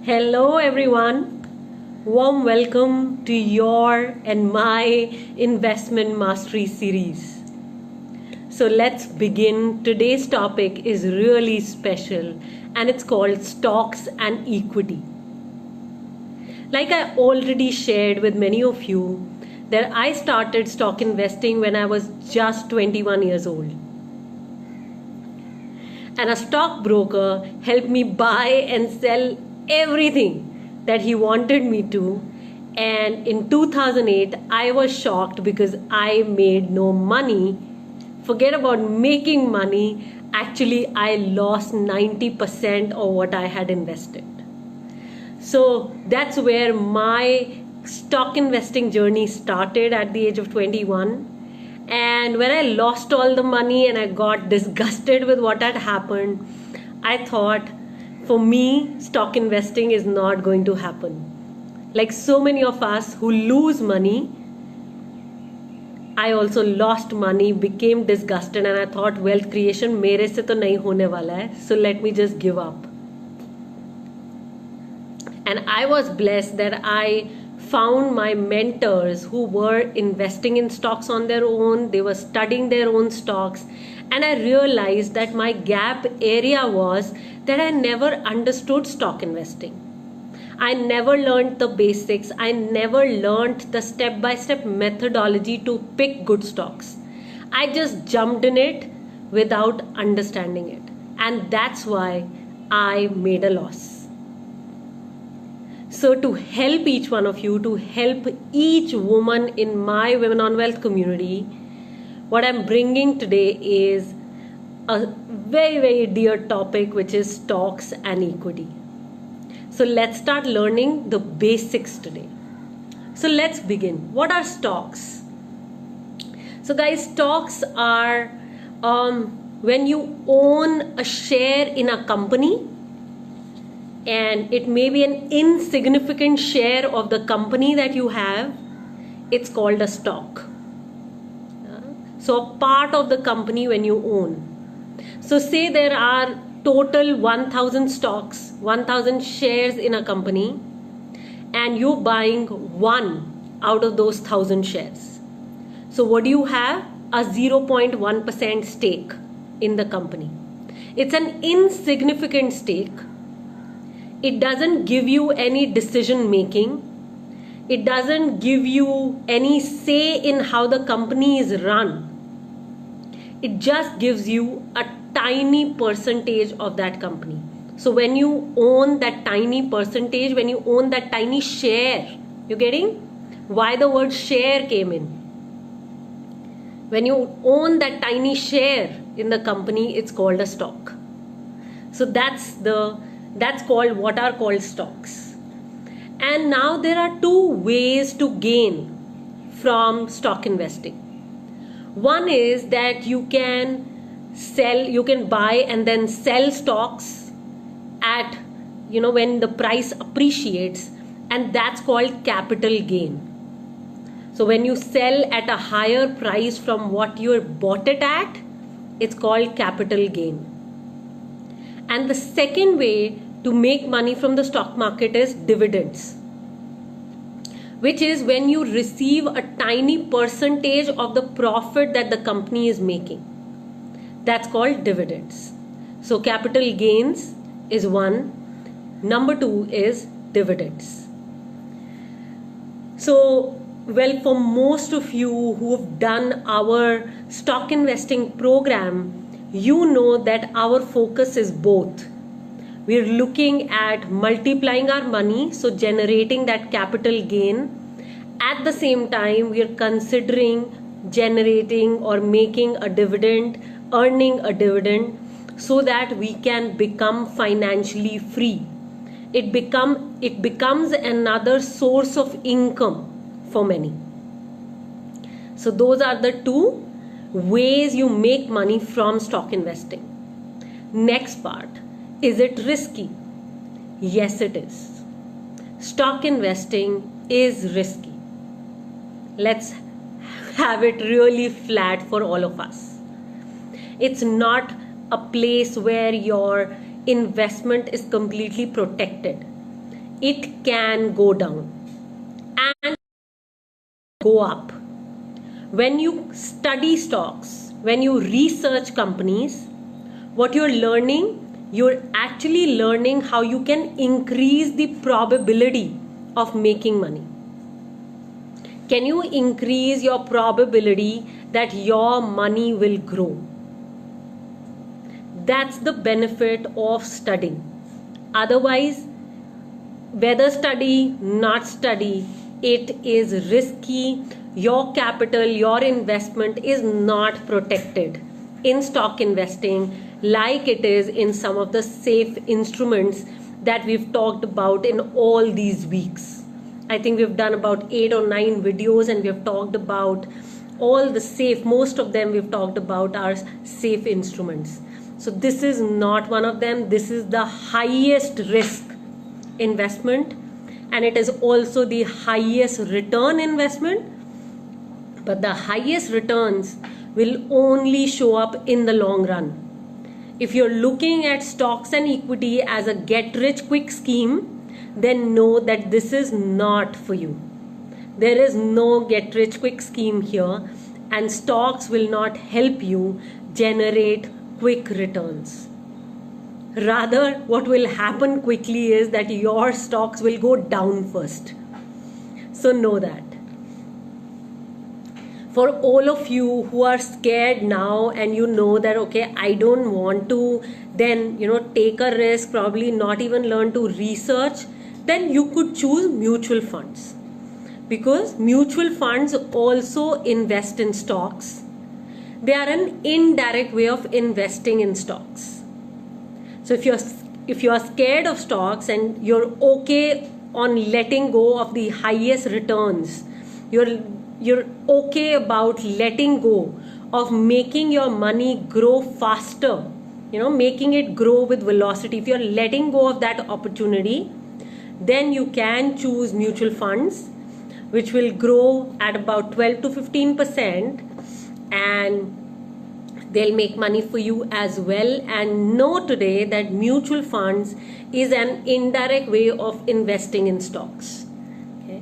Hello, everyone. Warm welcome to your and my investment mastery series. So, let's begin. Today's topic is really special and it's called stocks and equity. Like I already shared with many of you, that I started stock investing when I was just 21 years old. And a stockbroker helped me buy and sell everything that he wanted me to. And in 2008, I was shocked because I made no money. Forget about making money. Actually, I lost 90% of what I had invested. So that's where my stock investing journey started at the age of 21. And when I lost all the money and I got disgusted with what had happened, I thought, for me, stock investing is not going to happen. Like so many of us who lose money, I also lost money, became disgusted, and I thought wealth creation मेरे से तो नहीं होने वाला है, so let me just give up. And I was blessed that I found my mentors who were investing in stocks on their own, they were studying their own stocks, and I realized that my gap area was that I never understood stock investing. I never learned the basics. I never learned the step-by-step methodology to pick good stocks. I just jumped in it without understanding it. And that's why I made a loss. So to help each one of you, to help each woman in my Women on Wealth community, what I'm bringing today is a very, very dear topic, which is stocks and equity. So let's start learning the basics today. So let's begin. What are stocks? So guys, stocks are when you own a share in a company, and it may be an insignificant share of the company that you have, it's called a stock. So a part of the company when you own. So say there are total 1000 stocks, 1000 shares in a company, and you're buying one out of those 1000 shares. So what do you have? A 0.1% stake in the company. It's an insignificant stake. It doesn't give you any decision making. It doesn't give you any say in how the company is run. It just gives you a tiny percentage of that company. So when you own that tiny percentage, when you own that tiny share, you getting why the word share came in? When you own that tiny share in the company, it's called a stock. So that's called what are called stocks. And now there are two ways to gain from stock investing. One is that you can buy and then sell stocks at, when the price appreciates, and that's called capital gain. So when you sell at a higher price from what you bought it at, it's called capital gain. And the second way to make money from the stock market is dividends, which is when you receive a tiny percentage of the profit that the company is making. That's called dividends. So capital gains is one. Number two is dividends. So, well, for most of you who have done our stock investing program, you know that our focus is both. We're looking at multiplying our money, so generating that capital gain. At the same time, we're considering generating or making a dividend, earning a dividend, so that we can become financially free. It becomes another source of income for many. So those are the two ways you make money from stock investing. Next part, is it risky? Yes, it is. Stock investing is risky. Let's have it really flat for all of us. It's not a place where your investment is completely protected. it can go down and go up. When you study stocks, when you research companies, what you're actually learning how you can increase the probability of making money. Can you increase your probability that your money will grow? That's the benefit of studying. Otherwise, whether study, not study, it is risky. Your capital, your investment is not protected in stock investing like it is in some of the safe instruments that we've talked about in all these weeks. I think we've done about 8 or 9 videos and we've talked about all the safe, most of them we've talked about are safe instruments. So this is not one of them. This is the highest risk investment and it is also the highest return investment. But the highest returns will only show up in the long run. If you're looking at stocks and equity as a get-rich-quick scheme, then know that this is not for you. There is no get-rich-quick scheme here, and stocks will not help you generate quick returns. Rather, what will happen quickly is that your stocks will go down first. So know that. For all of you who are scared now and you know that, okay, I don't want to then, take a risk, probably not even learn to research, then you could choose mutual funds. Because mutual funds also invest in stocks. They are an indirect way of investing in stocks. So if you're scared of stocks and you're okay on letting go of the highest returns, you're okay about letting go of making your money grow faster, making it grow with velocity. If you're letting go of that opportunity, then you can choose mutual funds, which will grow at about 12 to 15%, and they'll make money for you as well. And know today that mutual funds is an indirect way of investing in stocks. Okay.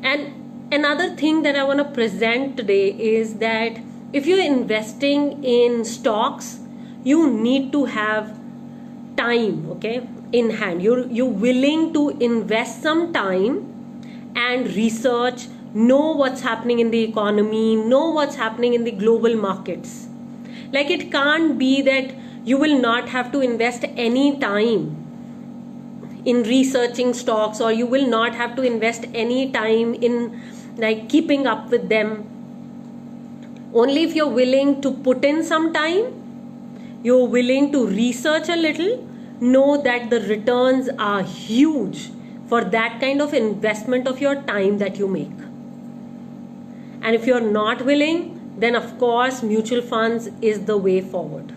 And another thing that I want to present today is that if you're investing in stocks, you need to have time, okay, in hand. You're willing to invest some time and research, know what's happening in the economy, know what's happening in the global markets. Like, it can't be that you will not have to invest any time in researching stocks, or you will not have to invest any time in keeping up with them. Only if you're willing to put in some time, you're willing to research a little, know that the returns are huge for that kind of investment of your time that you make. And if you're not willing, then of course mutual funds is the way forward.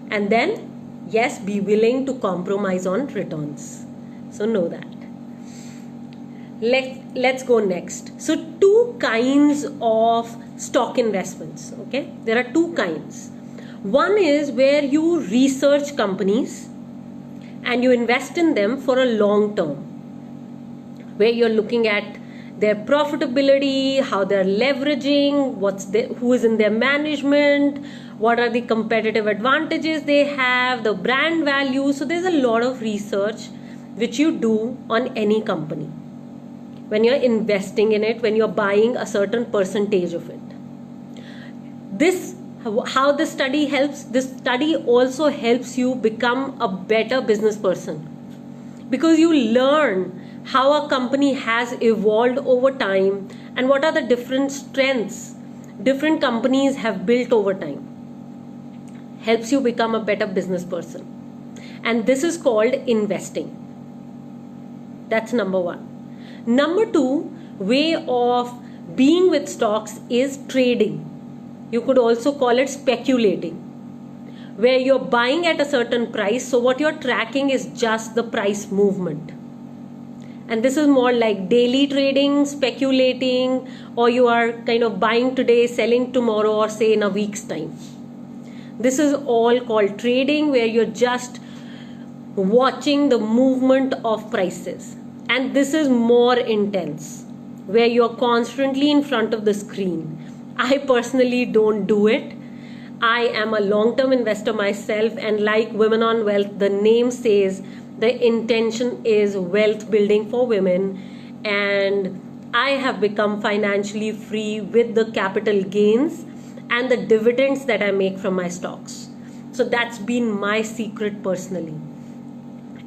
And then, yes, be willing to compromise on returns. So know that. Let's go next. So 2 kinds of stock investments, okay? There are 2 kinds. One is where you research companies and you invest in them for a long term, where you're looking at their profitability, how they're leveraging, who is in their management, what are the competitive advantages they have, the brand value. So there's a lot of research which you do on any company when you're investing in it, when you're buying a certain percentage of it. How this study helps? This study also helps you become a better business person, because you learn how a company has evolved over time and what are the different strengths different companies have built over time. Helps you become a better business person. And this is called investing. That's number 1. Number 2 way of being with stocks is trading. You could also call it speculating, where you're buying at a certain price. So what you're tracking is just the price movement. And this is more like daily trading, speculating, or you are kind of buying today, selling tomorrow, or say in a week's time. This is all called trading, where you're just watching the movement of prices. And this is more intense, where you're constantly in front of the screen. I personally don't do it. I am a long-term investor myself, and like Women on Wealth, the name says, the intention is wealth building for women, and I have become financially free with the capital gains and the dividends that I make from my stocks. So that's been my secret personally.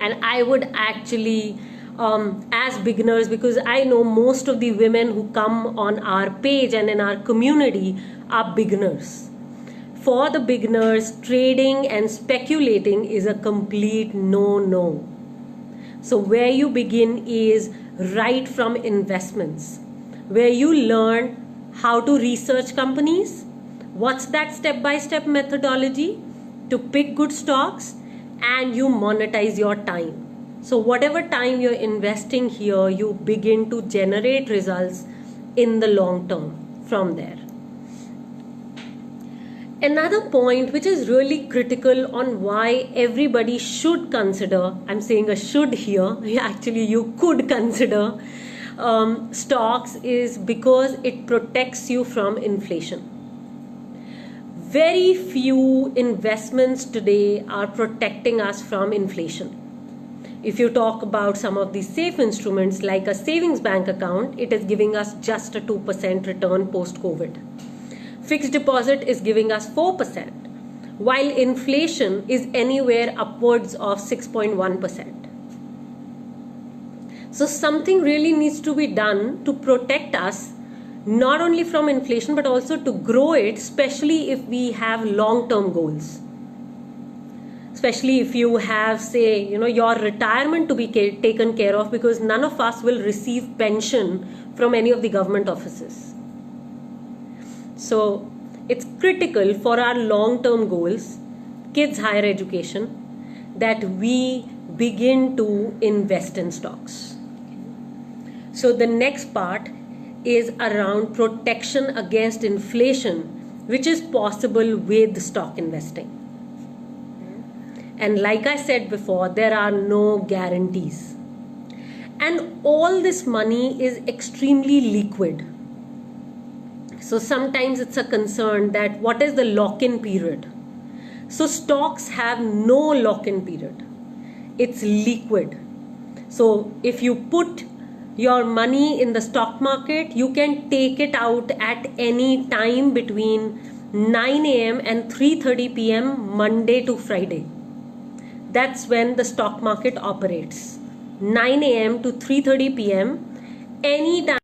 And I would actually, as beginners, because I know most of the women who come on our page and in our community are beginners. For the beginners, trading and speculating is a complete no-no. So where you begin is right from investments, where you learn how to research companies, what's that step-by-step methodology to pick good stocks, and you monetize your time. So whatever time you're investing here, you begin to generate results in the long term from there. Another point which is really critical on why everybody should consider, I'm saying a should here, actually you could consider stocks, is because it protects you from inflation. Very few investments today are protecting us from inflation. If you talk about some of these safe instruments like a savings bank account, it is giving us just a 2% return post-COVID. Fixed deposit is giving us 4%, while inflation is anywhere upwards of 6.1%. So something really needs to be done to protect us not only from inflation but also to grow it, especially if we have long-term goals. Especially if you have, say, your retirement to be taken care of, because none of us will receive pension from any of the government offices. So it's critical for our long-term goals, kids' higher education, that we begin to invest in stocks. So the next part is around protection against inflation, which is possible with stock investing. And like I said before, there are no guarantees. And all this money is extremely liquid. So sometimes it's a concern that what is the lock-in period? So stocks have no lock-in period. It's liquid. So if you put your money in the stock market, you can take it out at any time between 9 a.m. and 3:30 p.m. Monday to Friday. That's when the stock market operates. 9 a.m. to 3:30 p.m. anytime.